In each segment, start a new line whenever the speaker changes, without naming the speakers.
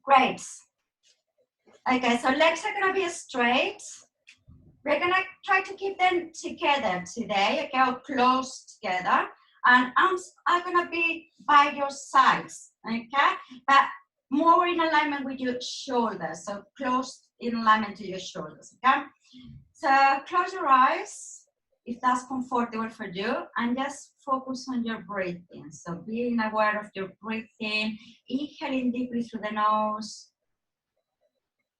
Great. Okay, so legs are gonna be straight. We're gonna try to keep them together today, okay, or close together. And arms are gonna be by your sides, okay? But more in alignment with your shoulders, so close in alignment to your shoulders, okay? So close your eyes, if that's comfortable for you, and just focus on your breathing. So being aware of your breathing, inhaling deeply through the nose,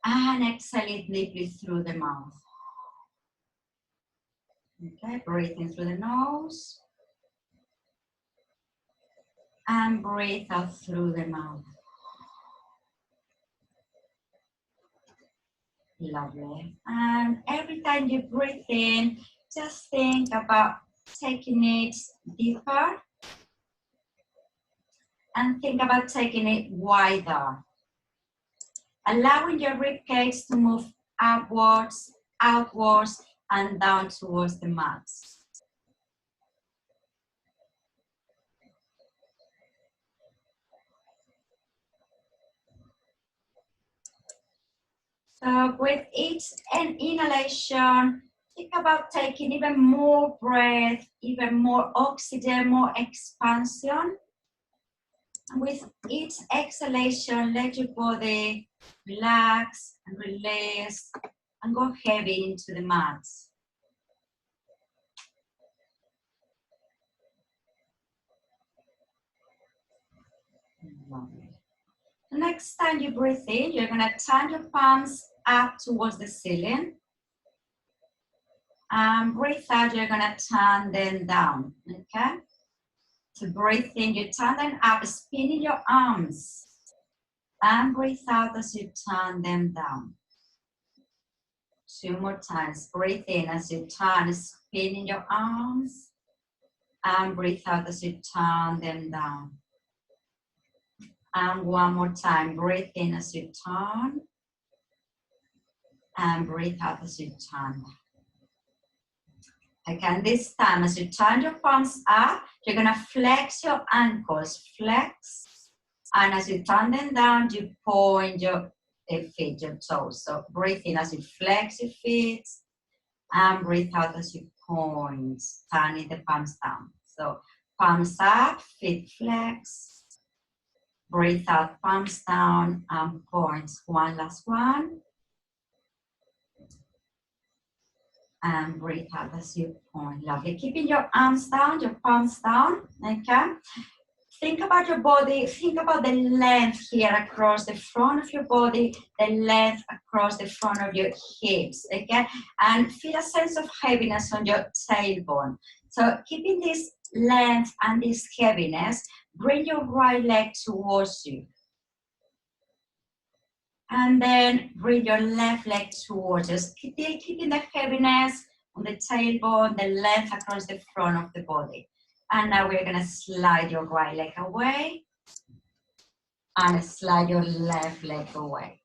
and exhaling deeply through the mouth. Okay, breathing through the nose, and breathe out through the mouth. Lovely. And every time you breathe in, just think about taking it deeper and think about taking it wider. Allowing your rib cage to move upwards, outwards, and down towards the mat. So with each inhalation, think about taking even more breath, even more oxygen, more expansion. And with each exhalation, let your body relax and release and go heavy into the mat. Lovely. The next time you breathe in, you're going to turn your palms up towards the ceiling. And breathe out, you're going to turn them down, okay? So breathe in, you turn them up, spinning your arms. And breathe out as you turn them down. 2 more times. Breathe in as you turn, spinning your arms. And breathe out as you turn them down. And 1 more time. Breathe in as you turn. And breathe out as you turn. Again, this time as you turn your palms up, you're going to flex your ankles. Flex. And as you turn them down, you point your feet, your toes. So breathe in as you flex your feet. And breathe out as you point, turning the palms down. So palms up, feet flex. Breathe out, palms down, and point. 1 last one. And breathe out as you point. Lovely. Keeping your arms down, your palms down. Okay. Think about your body. Think about the length here across the front of your body, the length across the front of your hips. Okay. And feel a sense of heaviness on your tailbone. So keeping this length and this heaviness, bring your right leg towards you. And then bring your left leg towards you. Still keeping the heaviness on the tailbone, the length across the front of the body. And now we're going to slide your right leg away. And slide your left leg away.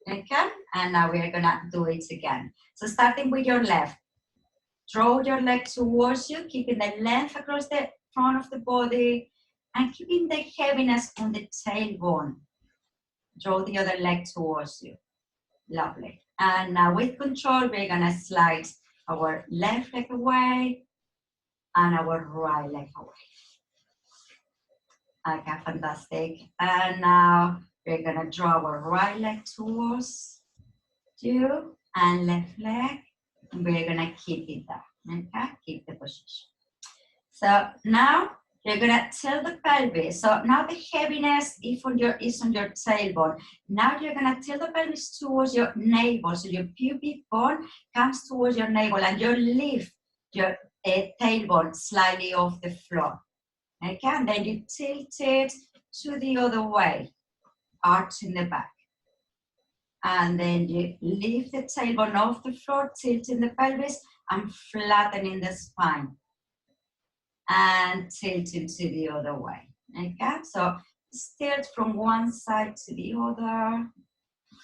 Okay? And now we're going to do it again. So starting with your left. Draw your leg towards you, keeping the length across the front of the body. And keeping the heaviness on the tailbone. Draw the other leg towards you. Lovely. And now with control, we're going to slide our left leg away and our right leg away. Okay, fantastic. And now we're going to draw our right leg towards you and left leg. And we're going to keep it there. Okay, keep the position. So now you're going to tilt the pelvis. So now the heaviness is on your tailbone. Now you're going to tilt the pelvis towards your navel. So your pubic bone comes towards your navel and you lift your tailbone slightly off the floor. Okay, and then you tilt it to the other way, arching the back. And then you lift the tailbone off the floor, tilting the pelvis and flattening the spine. And tilting to the other way. Okay, so tilt from one side to the other,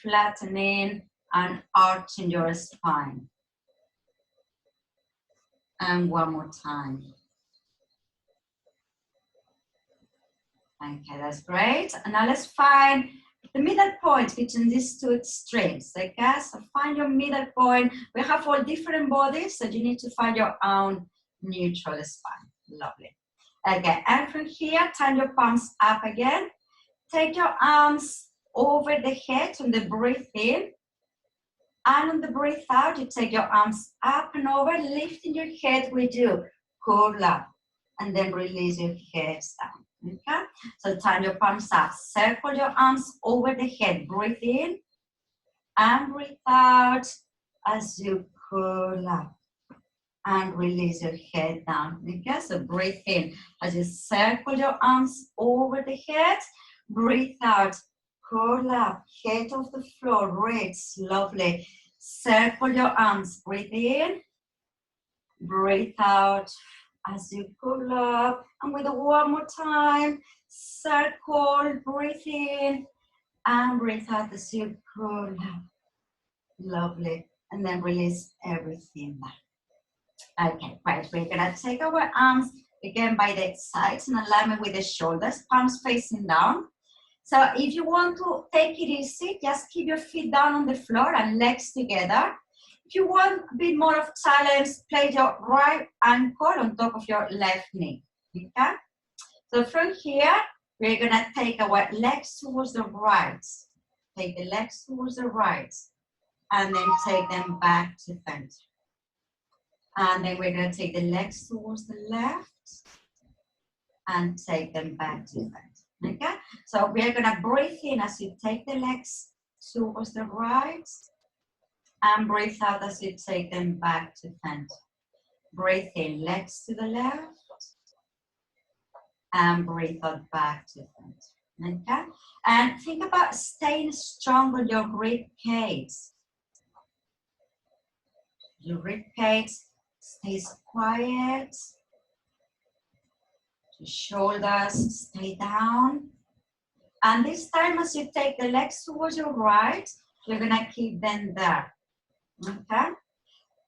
flattening and arching your spine. And 1 more time. Okay, that's great. And now let's find the middle point between these two extremes, okay? So find your middle point. We have all different bodies, so you need to find your own neutral spine. Lovely. Okay, and from here, turn your palms up again. Take your arms over the head on the breath in. And on the breath out, you take your arms up and over, lifting your head with you. Curl up. And then release your head down. Okay? So turn your palms up. Circle your arms over the head. Breathe in. And breathe out as you curl up. And release your head down. Okay? So breathe in. As you circle your arms over the head. Breathe out. Curl up, head off the floor, rest, lovely. Circle your arms, breathe in, breathe out as you curl up. And with one more time, circle, breathe in, and breathe out as you curl up. Lovely. And then release everything back. Okay, right. We're gonna take our arms again by the sides in alignment with the shoulders, palms facing down. So if you want to take it easy, just keep your feet down on the floor and legs together. If you want a bit more of challenge, place your right ankle on top of your left knee, okay? So from here, we're gonna take our legs towards the right. Take the legs towards the right, and then take them back to center. And then we're gonna take the legs towards the left, and take them back to center. Okay, so we're gonna breathe in as you take the legs towards the right, and breathe out as you take them back to center. Breathe in, legs to the left, and breathe out back to center. Okay, and think about staying strong on your rib cage. Your rib cage stays quiet. Your shoulders stay down. And this time, as you take the legs towards your right, you're gonna keep them there, okay?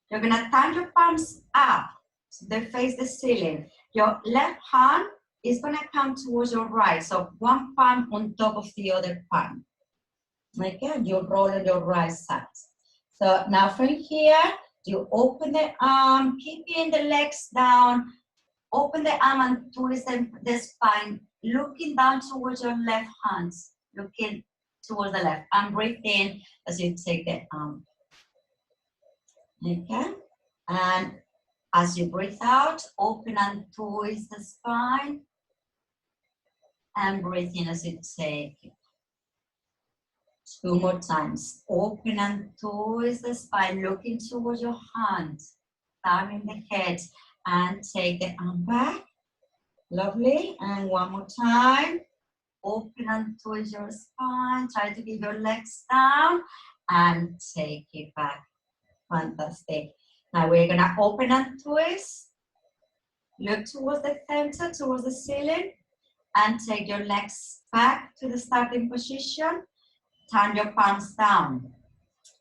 You're gonna turn your palms up, so they face the ceiling. Your left hand is gonna come towards your right, so one palm on top of the other palm, okay? You roll on your right side. So now from here, you open the arm, keeping the legs down, open the arm and twist the spine, looking down towards your left hands, looking towards the left. And breathe in as you take the arm. Okay? And as you breathe out, open and twist the spine. And breathe in as you take it. 2 more times. Open and twist the spine, looking towards your hands, turning the head. And take the arm back. Lovely. And one more time. Open and twist your spine. Try to keep your legs down. And take it back. Fantastic. Now we're going to open and twist. Look towards the center, towards the ceiling. And take your legs back to the starting position. Turn your palms down.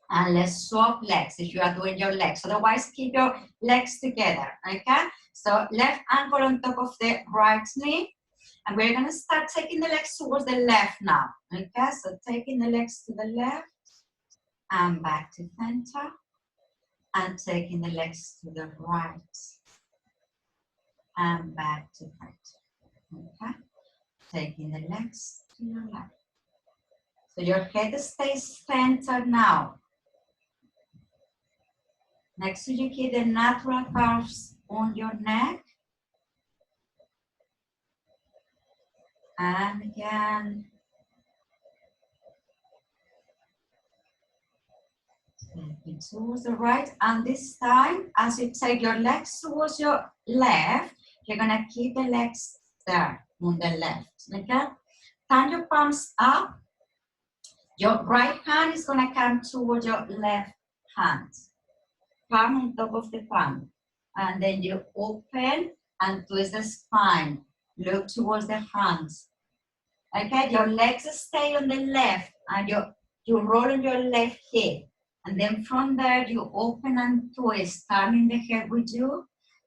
And let's swap legs if you are doing your legs. Otherwise, keep your legs together, okay? So left ankle on top of the right knee. And we're gonna start taking the legs towards the left now, okay? So taking the legs to the left and back to center. And taking the legs to the right and back to center, okay? Taking the legs to your left. So your head stays centered now. Next to you, keep the natural curves on your neck. And again. Taking towards the right. And this time, as you take your legs towards your left, you're going to keep the legs there on the left. Okay? Turn your palms up. Your right hand is going to come towards your left hand. Palm on top of the palm. And then you open and twist the spine. Look towards the hands. Okay, your legs stay on the left and you roll on your left hip. And then from there you open and twist, turning the head with you,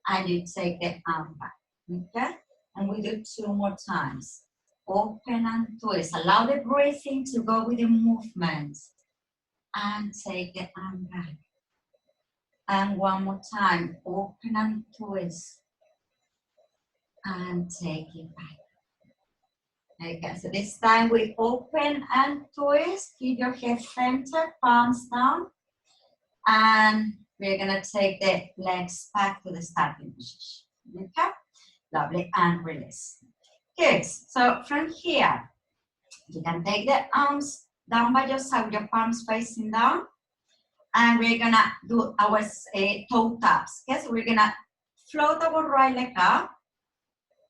and you take the arm back. Okay? And we do 2 more times. open and twist. Allow the breathing to go with the movement. And take the arm back. And one more time, open and twist. And take it back. Okay, so this time we open and twist. Keep your head centered, palms down. And we're gonna take the legs back to the starting position. Okay, lovely, and release. Good, so from here, you can take the arms down by your side with your palms facing down. And we're gonna do our toe taps. Okay, so we're gonna float our right leg up.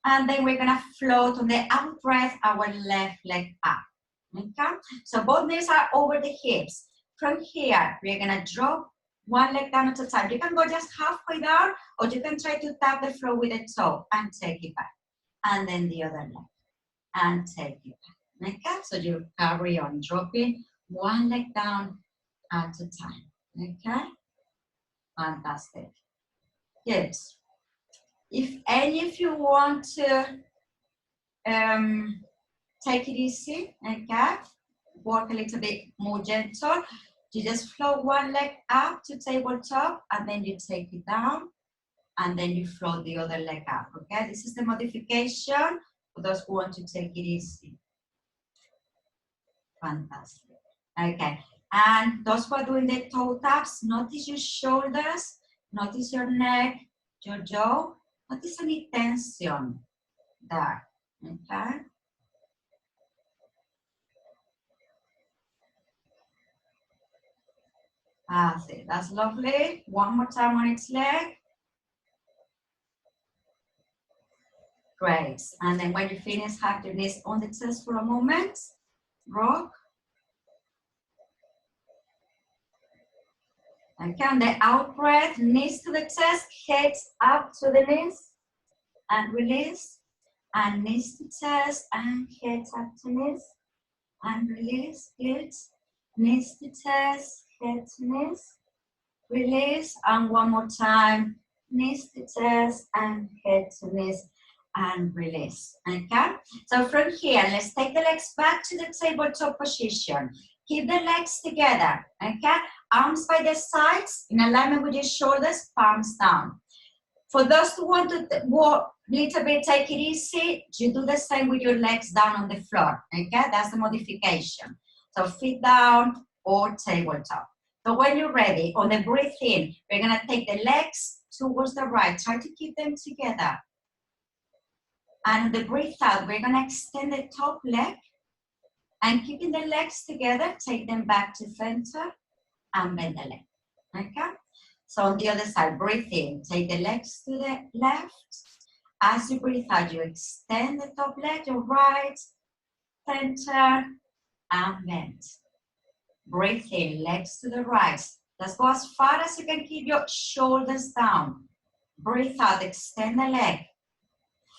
And then we're gonna float on the out breath our left leg up. Okay, so both knees are over the hips. From here, we're gonna drop one leg down at a time. You can go just halfway down, or you can try to tap the floor with a toe and take it back. And then the other leg, and take it back. Okay, so you carry on dropping one leg down at a time. Okay, fantastic. Good. If any of you want to take it easy, okay, work a little bit more gentle, you just float one leg up to tabletop, and then you take it down, and then you float the other leg up, okay? This is the modification for those who want to take it easy. Fantastic. Okay, and those who are doing the toe taps, notice your shoulders, notice your neck, your jaw, notice any tension there, okay? See, that's lovely. One more time on its leg. Great. And then when you finish, have your knees on the chest for a moment. Rock. Okay, on the out breath, knees to the chest, head up to the knees, and release. And knees to chest, and head up to knees, and release. Good. Knees to chest, head to knees, release. And one more time, knees to chest, and head to knees, and release. Okay, so from here, let's take the legs back to the tabletop position. Keep the legs together, okay? Arms by the sides, in alignment with your shoulders, palms down. For those who want to walk a little bit, take it easy, you do the same with your legs down on the floor, okay? That's the modification. So feet down or tabletop. So when you're ready, on the breath in, we're gonna take the legs towards the right. Try to keep them together. And on the breath out, we're gonna extend the top leg, and keeping the legs together, take them back to center and bend the leg, okay? So on the other side, breathe in, take the legs to the left. As you breathe out, you extend the top leg, your right, center, and bend. Breathe in, legs to the right. Let's go as far as you can, keep your shoulders down. Breathe out, extend the leg,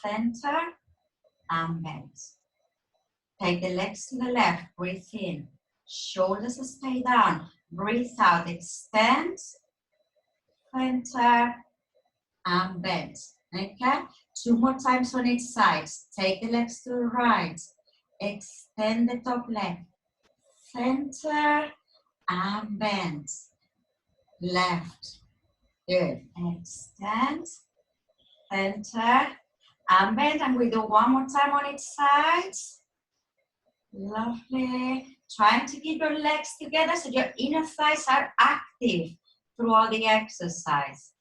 center, and bend. Take the legs to the left, breathe in. Shoulders stay down. Breathe out, extend, center, and bend. Okay? 2 more times on each side. Take the legs to the right. Extend the top leg. Center, and bend. Left. Good. Extend, center, and bend. And we do one more time on each side. Lovely. Trying to keep your legs together so your inner thighs are active throughout the exercise.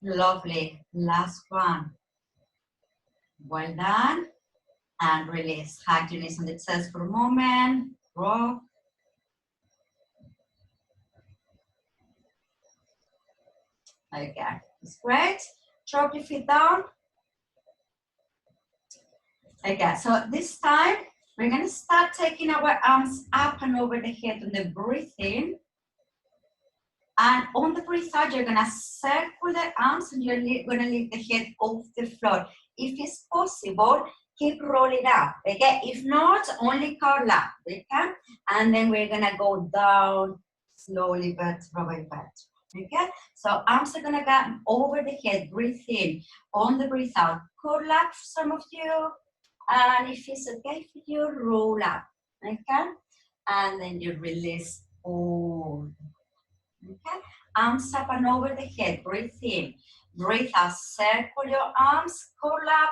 Lovely. Last one. Well done. And release. Hug your knees on the chest for a moment. Rock. Okay. That's great. Drop your feet down. Okay. So this time, we're going to start taking our arms up and over the head on the breath in. And on the breath out, you're going to circle the arms and you're going to lift the head off the floor. If it's possible, keep rolling up, okay? If not, only curl up, okay? And then we're going to go down slowly, vertebra by vertebra, okay? So arms are going to go over the head, breathe in. On the breath out, curl up, some of you. And if it's okay for you, roll up, okay? And then you release all. Okay, arms up and over the head, breathe in, breathe out, circle your arms, curl up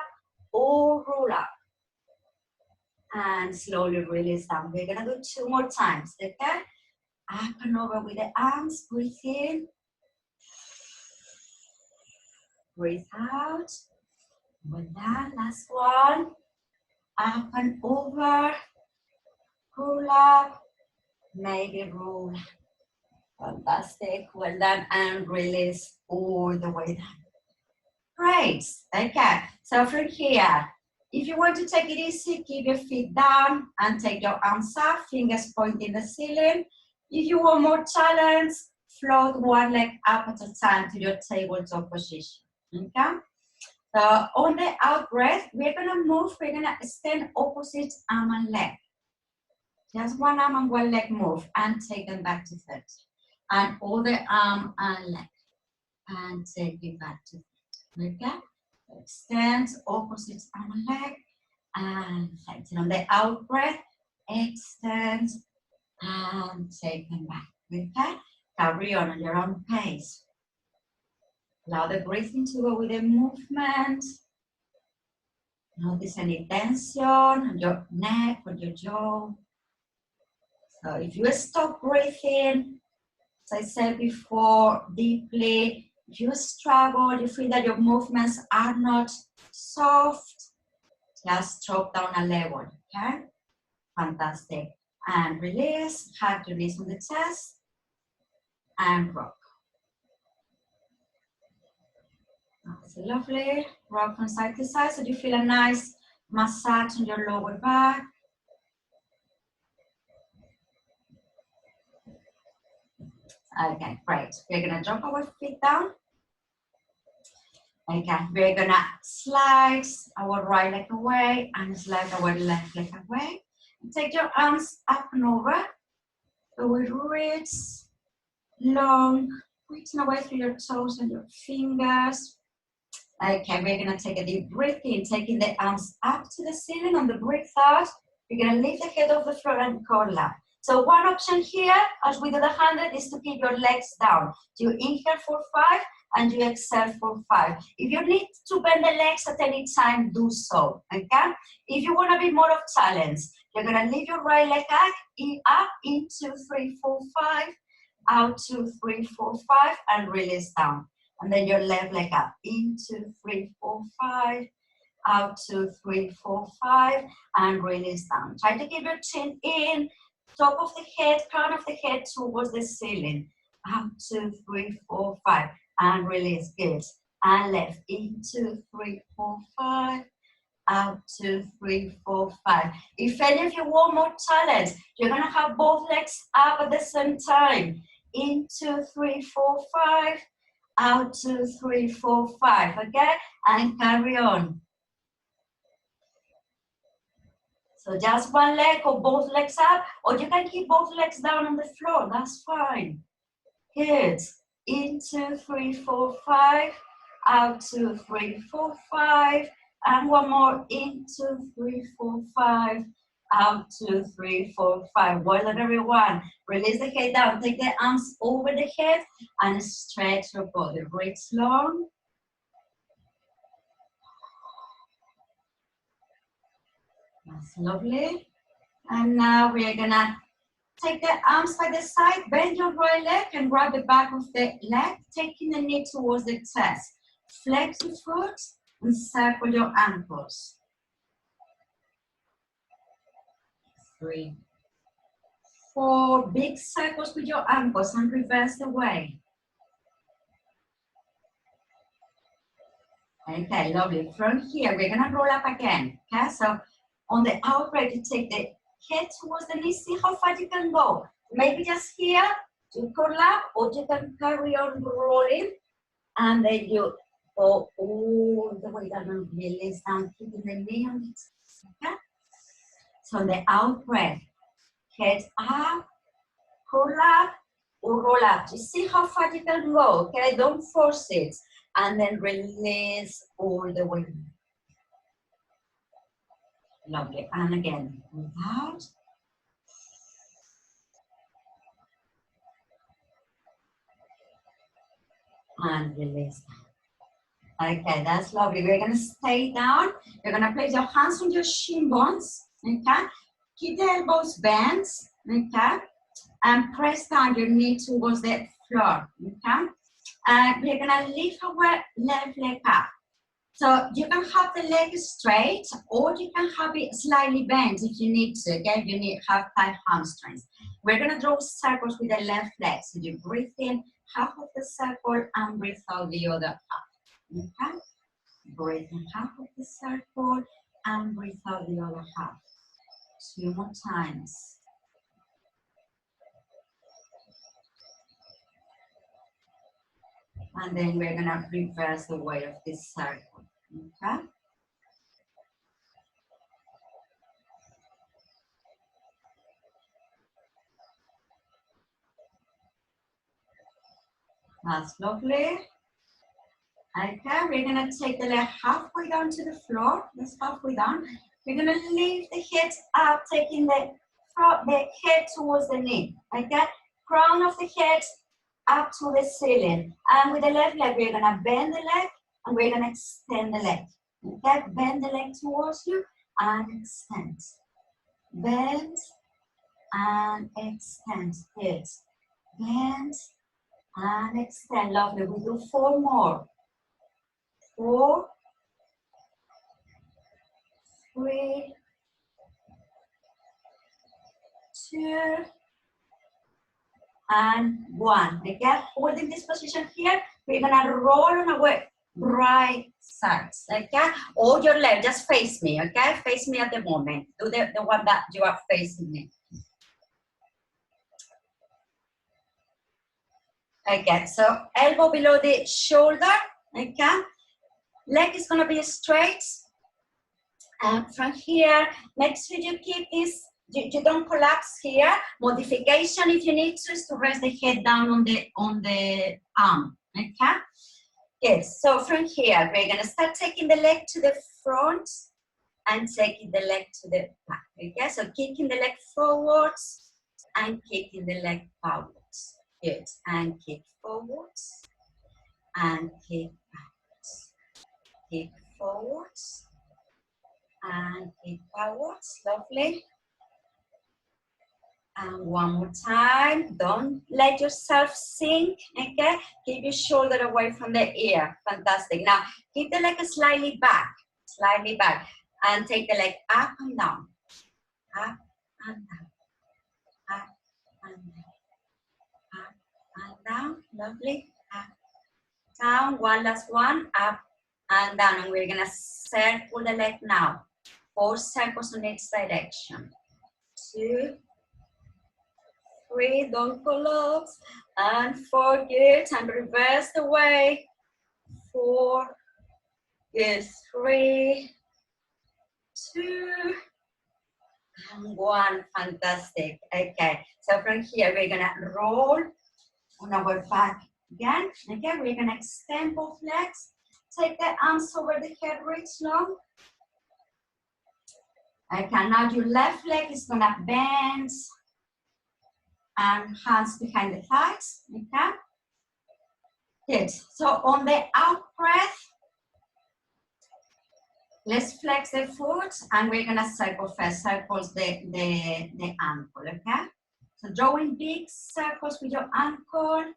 or roll up. And slowly release down. We're gonna do 2 more times, okay? Up and over with the arms, breathe in, breathe out. Well done, last one. Up and over, curl up, maybe roll. Fantastic, well done, and release all the way down. Great, okay, so from here, if you want to take it easy, keep your feet down and take your arms up, fingers pointing the ceiling. If you want more challenge, float one leg up at a time to your tabletop position, okay? So on the out breath, we're gonna move, we're gonna extend opposite arm and leg. Just one arm and one leg move and take them back to 30. And other arm and leg and take it back to 30, okay? Extend opposite arm and leg and tighten. On the out breath, extend and take them back, okay? Carry on your own pace. Allow the breathing to go with the movement. Notice any tension on your neck or your jaw. So if you stop breathing, as I said before, deeply, if you struggle, you feel that your movements are not soft, just drop down a level, okay? Fantastic. And release, hug your knees on the chest, and rock. That's lovely. Rock from side to side, so you feel a nice massage on your lower back. Okay, great. We're gonna drop our feet down. Okay, we're gonna slide our right leg away and slide our left leg away. Take your arms up and over. So we reach long, reaching away through your toes and your fingers. Okay, we're gonna take a deep breath in, taking the arms up to the ceiling. On the breath out, we're gonna lift the head off the floor and curl up. So one option here, as we do the 100, is to keep your legs down. You inhale for 5 and you exhale for 5. If you need to bend the legs at any time, do so, okay? If you wanna be more of challenge, you're gonna lift your right leg up, in 2, 3, 4, 5, out 2, 3, 4, 5, and release down. And then your left leg up, in 2, 3, 4, 5, out 2, 3, 4, 5, and release down. Try to keep your chin in, top of the head, crown of the head towards the ceiling. Up 2, 3, 4, 5, and release. Good. And left, in 2, 3, 4, 5, out 2, 3, 4, 5. If any of you want more challenge, you're gonna have both legs up at the same time. In 2, 3, 4, 5, out 2, 3, 4, 5. Okay, and carry on. So just one leg or both legs up, or you can keep both legs down on the floor. That's fine. Good. In 2, 3, 4, 5. Out 2, 3, 4, 5. And one more. In 2, 3, 4, 5. Out 2, 3, 4, 5. Well done, everyone. Release the head down. Take the arms over the head and stretch your body. Reach long. That's lovely. And now we are gonna take the arms by the side, bend your right leg and grab the back of the leg, taking the knee towards the chest. Flex your foot and circle your ankles. 3, 4, big circles with your ankles and reverse the way. Okay, lovely. From here, we're gonna roll up again. Okay, so on the out breath, you take the head towards the knee, see how far you can go. Maybe just here, you curl up, or you can carry on rolling, and then you go all the way down and release down, keeping the knee on the chest, okay? So on the out breath, head up, curl up, or roll up. You see how far you can go, okay? Don't force it. And then release all the way. Lovely. And again, breathe out. And release. Okay, that's lovely. We're going to stay down. You're going to place your hands on your shin bones. Okay. Keep the elbows bent. Okay. And press down your knee towards the floor. Okay. And we're going to lift our left leg up. So you can have the leg straight, or you can have it slightly bent if you need to. Okay, you need have tight hamstrings. We're gonna draw circles with the left leg. So you breathe in half of the circle and breathe out the other half. Okay, breathe in half of the circle and breathe out the other half. 2 more times. And then we're gonna reverse the weight of this circle. Okay. That's lovely. Okay, we're gonna take the leg halfway down to the floor. That's halfway down. We're gonna lift the head up, taking the head towards the knee. Okay, crown of the head up to the ceiling. And with the left leg, we're gonna bend the leg and we're gonna extend the leg. Okay, bend the leg towards you and extend. Bend and extend. Good. Bend and extend. Lovely. We do 4 more. 4, 3, 2, and 1. Again, holding this position here, we're gonna roll on our right side. Okay, or your left, just face me. Okay, face me at the moment. Do the one that you are facing me. Okay, so elbow below the shoulder. Okay, leg is gonna be straight. And from here, make sure you keep this. You don't collapse here. Modification, if you need to, is to rest the head down on the arm. Okay. Yes. So from here, we're gonna start taking the leg to the front and taking the leg to the back. Okay. So kicking the leg forwards and kicking the leg backwards. Good. And kick forwards and kick backwards. Kick forwards and kick backwards. Lovely. And one more time. Don't let yourself sink. Okay, keep your shoulder away from the ear. Fantastic. Now keep the leg slightly back, and take the leg up and down, up and down, up and down, up and down. Lovely. Up, down. One last one. Up and down. And we're gonna circle the leg now. 4 circles in each direction. 2, 3, don't collapse, and 4, good, and reverse the way. 4, good, 3, 2, and 1, fantastic. Okay, so from here we're gonna roll on our back again. Okay, we're gonna extend both legs, take the arms over the head, reach long. Okay, now your left leg is gonna bend and hands behind the thighs. Okay, good. So on the out breath, let's flex the foot and we're gonna circle first. Circles the ankle. Okay, so drawing big circles with your ankle,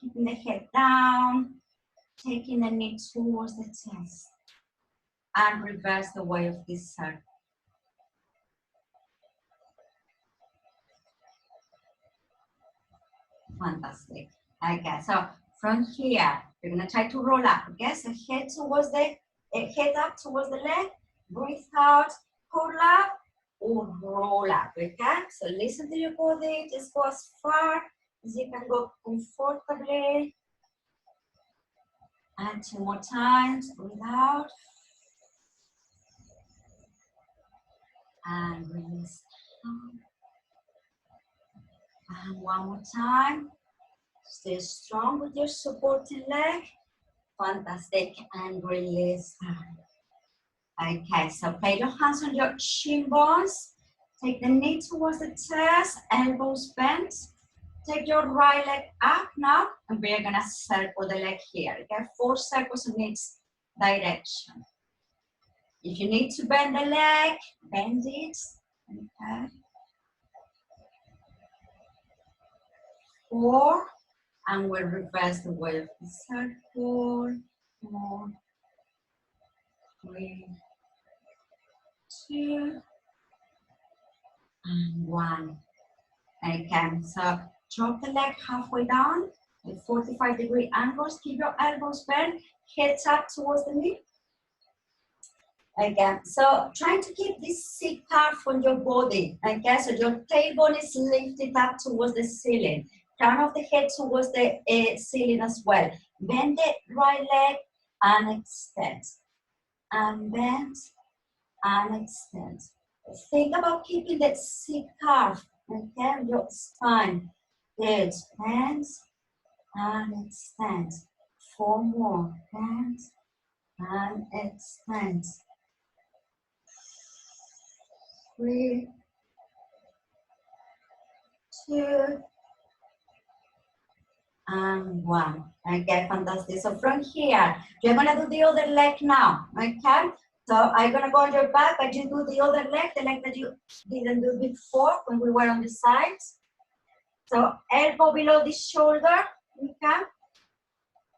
keeping the head down, taking the knee towards the chest, and reverse the way of this circle. Fantastic. Okay, so from here, we're gonna try to roll up. Okay, so head towards the head up towards the leg. Breathe out, pull up, or roll up. Okay, so listen to your body. Just go as far as you can go comfortably. And 2 more times. Breathe out. And release. And 1 more time. Stay strong with your supporting leg. Fantastic. And release. Okay, so place your hands on your shin bones. Take the knee towards the chest, elbows bent. Take your right leg up now, and we're gonna circle the leg here. Okay, 4 circles in each direction. If you need to bend the leg, bend it. Okay. 4, and we'll reverse the way of the circle. 4, 3, 2, and 1. Okay, so drop the leg halfway down with 45-degree angles. Keep your elbows bent, head up towards the knee. Okay, so trying to keep this seat curve on your body. Okay, so your tailbone is lifted up towards the ceiling. Crown of the head towards the ceiling as well. Bend the right leg and extend. And bend and extend. Think about keeping that seat curve. Okay, your spine. Good. Bend and extend. 4 more. Bend and extend. 3, 2, and 1. Okay, fantastic. So from here, you're gonna do the other leg now. Okay, so I'm gonna go on your back, but you do the other leg, the leg that you didn't do before when we were on the sides. So elbow below the shoulder. Okay,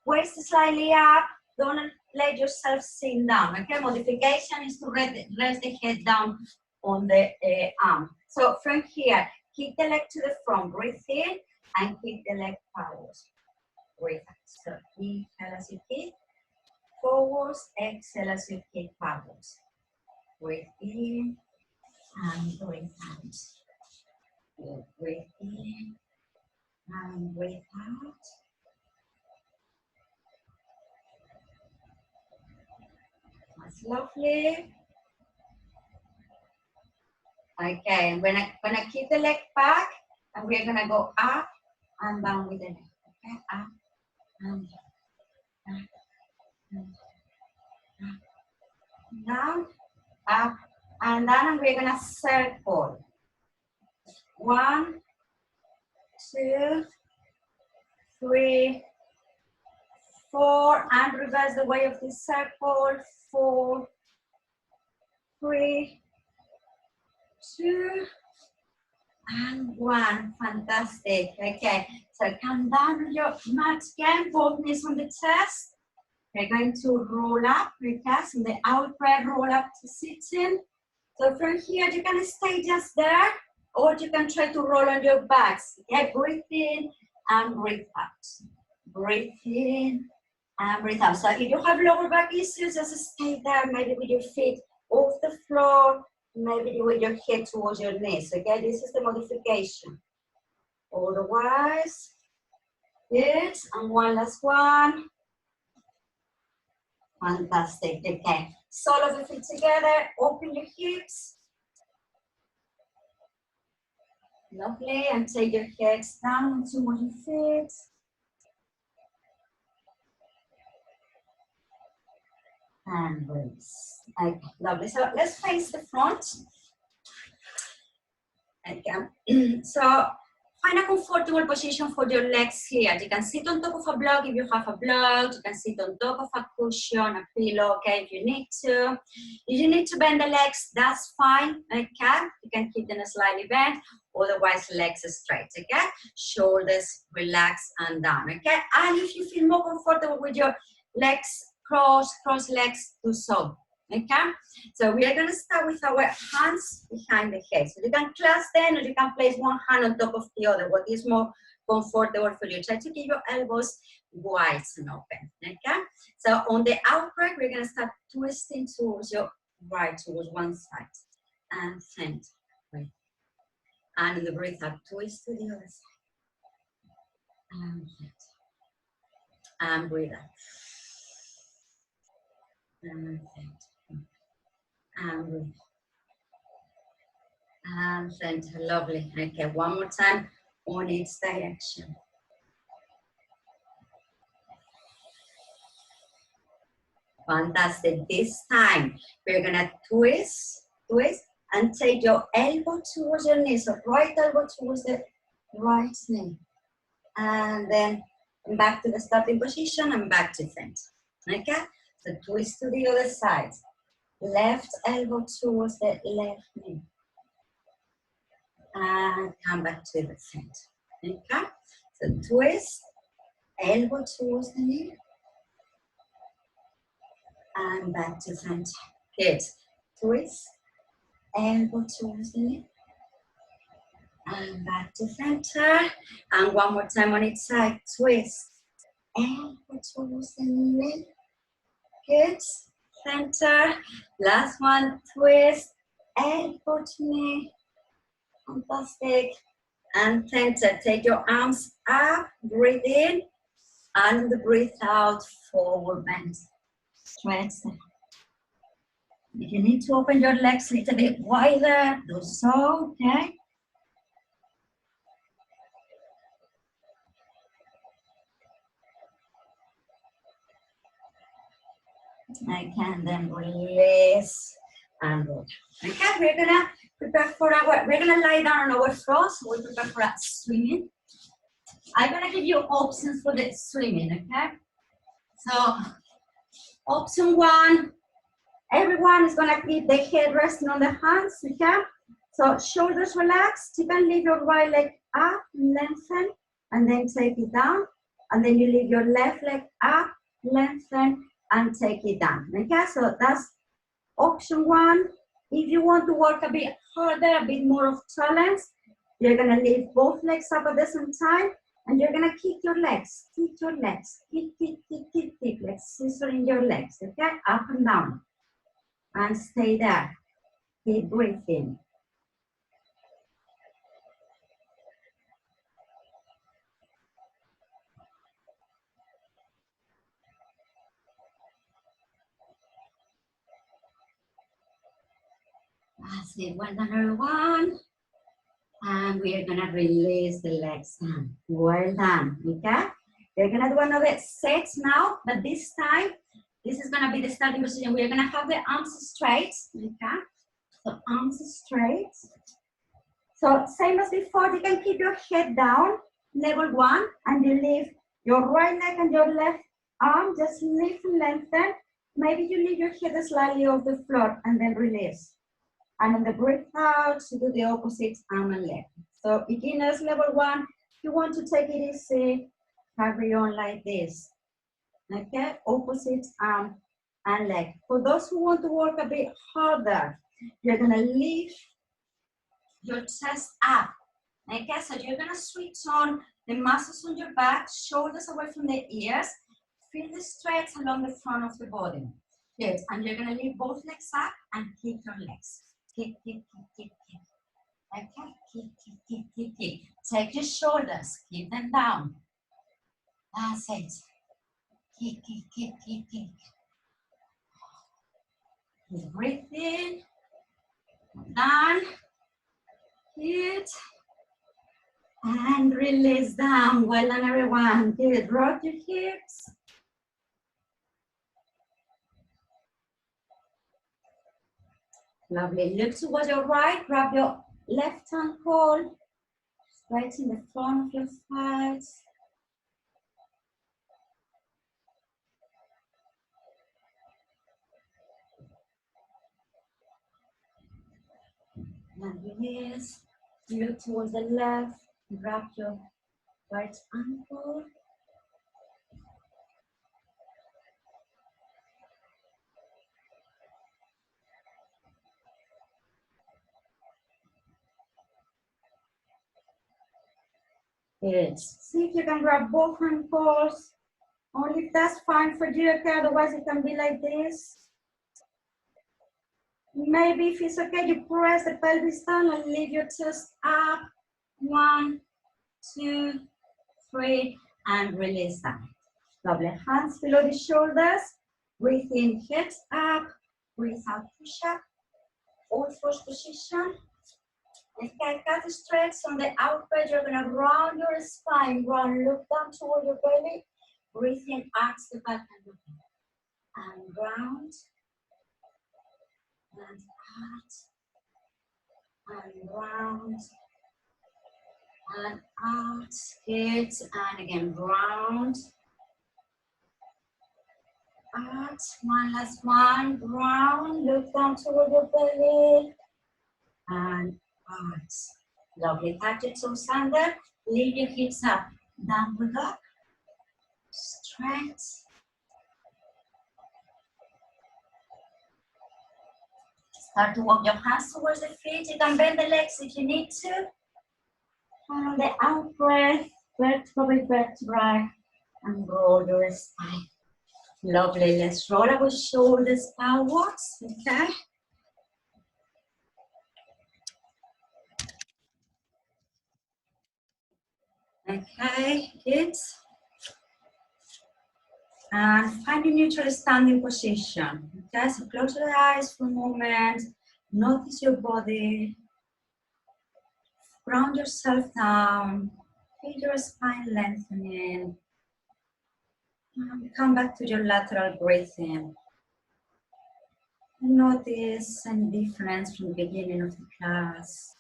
waist slightly up. Don't let yourself sink down. Okay, modification is to rest the head down on the arm. So from here, kick the leg to the front, breathe in, and kick the leg forwards. Breathe out. So inhale as you kick forwards, exhale as you kick forwards. Breathe in and breathe out. Breathe in and breathe out. That's lovely. Okay, I'm gonna keep the leg back, and we're gonna go up and down with the leg. Okay, up and down, down, up and down, and we're gonna circle. 1, 2, 3, 4, and reverse the way of the circle. 4, 3, 2, and 1. Fantastic. Okay, so come down on your mat again, both knees on the chest. We're going to roll up, okay, so the outright roll up to sitting. So from here, you can stay just there, or you can try to roll on your backs. Okay, breathe in and breathe out. Breathe in and breathe out. So if you have lower back issues, just stay there, maybe with your feet off the floor, maybe with your head towards your knees. Okay, this is the modification. Otherwise, good. And one last one. Fantastic. Okay, sole of the feet together, open your hips. Lovely, and take your heads down towards your feet. And release. Okay, lovely. So let's face the front. Okay. So find a comfortable position for your legs here. You can sit on top of a block if you have a block. You can sit on top of a cushion, a pillow, okay, if you need to. If you need to bend the legs, that's fine, okay? You can keep them slightly bent, otherwise legs straight, okay? Shoulders relax and down, okay? And if you feel more comfortable with your legs cross legs, do so. Okay, so we are going to start with our hands behind the head. So you can clasp them, or you can place one hand on top of the other, what is more comfortable for you. Try to keep your elbows wide and open. Okay, so on the out breath, we're going to start twisting towards your right, towards one side, and bend. Right. And in the breath out, twist to the other side, and bend. And breathe out. And bend. And breathe. And center, lovely. Okay, one more time on each direction. Fantastic. This time, we're gonna twist, and take your elbow towards your knee. So right elbow towards the right knee. And then back to the starting position and back to front. Okay? So twist to the other side. Left elbow towards the left knee. And come back to the front. Okay? So twist, elbow towards the knee. And back to front. Good. Twist, elbow towards the knee. And back to center. And one more time on each side. Twist, elbow towards the knee. Good. Center. Last one. Twist, elbow to knee. Fantastic. And center. Take your arms up. Breathe in. And breathe out. Forward bend. Stretch them. If you need to open your legs a little bit wider, do so, okay? I can then release and roll. Okay, we're gonna prepare for we're gonna lie down on our floor, so we prepare for a swimming. I'm gonna give you options for the swimming, okay? So, option one, everyone is gonna keep the head resting on the hands, okay? So, shoulders relaxed. You can leave your right leg up, lengthen, and then take it down. And then you leave your left leg up, lengthen, and take it down, okay? So that's option one. If you want to work a bit harder, a bit more of challenge, you're gonna leave both legs up at the same time, and you're gonna kick your legs, kick, like scissoring your legs, okay? Up and down, and stay there. Keep breathing. That's it, well done everyone. And we are gonna release the legs down. Well done, okay? We're gonna do another set now, but this time, this is gonna be the starting position. We're gonna have the arms straight, okay? So arms straight. So same as before, you can keep your head down, level one, and you lift your right leg and your left arm, just lift and lengthen. Maybe you leave your head slightly off the floor and then release. And on the breath out, you do the opposite arm and leg. So beginners level one, if you want to take it easy, carry on like this. Okay, opposite arm and leg. For those who want to work a bit harder, you're gonna lift your chest up. Okay, so you're gonna switch on the muscles on your back, shoulders away from the ears, feel the stretch along the front of the body. Good, and you're gonna lift both legs up and kick your legs. Kick. Okay, kick. Take your shoulders, keep them down. That's it. Kick. Breathe in. Down. Good. And release down. Well done, everyone. Good. Rock your hips. Lovely. Look towards your right. Grab your left ankle. Right in the front of your thighs. And release. Look towards the left. Grab your right ankle. Good. See if you can grab both ankles. Only if that's fine for you, okay? Otherwise, it can be like this. Maybe if it's okay, you press the pelvis down and leave your chest up. 1, 2, 3, and release down. Lovely. Hands below the shoulders. Breathe in, head up. Breathe out, push up. All fours position. Okay, cat stretch on the out bed. You're gonna round your spine. Round, look down toward your belly. Breathe in, arch the back and look in. and round, and out, and round, and out. Good, and again, round, out. One last one, round, look down toward your belly, and out. Lovely, touch it, so Sandra. Lift your hips up, downward dog, stretch. Start to walk your hands towards the feet. You can bend the legs if you need to. And the out breath, vertebra by vertebra, and roll your spine. Lovely. Let's roll our shoulders outwards. Okay. Okay, good. And find a neutral standing position. Okay, so close your eyes for a moment. Notice your body. Ground yourself down. Feel your spine lengthening. And come back to your lateral breathing. Notice any difference from the beginning of the class.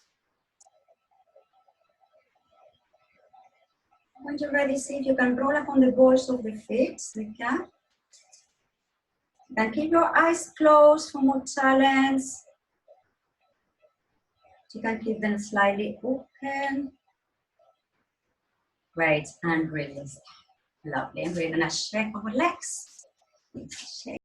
When you're ready, see if you can roll up on the balls of the feet, okay? Then keep your eyes closed for more challenge. You can keep them slightly open. Great, and release. Lovely, and we're gonna shake our legs. Shake.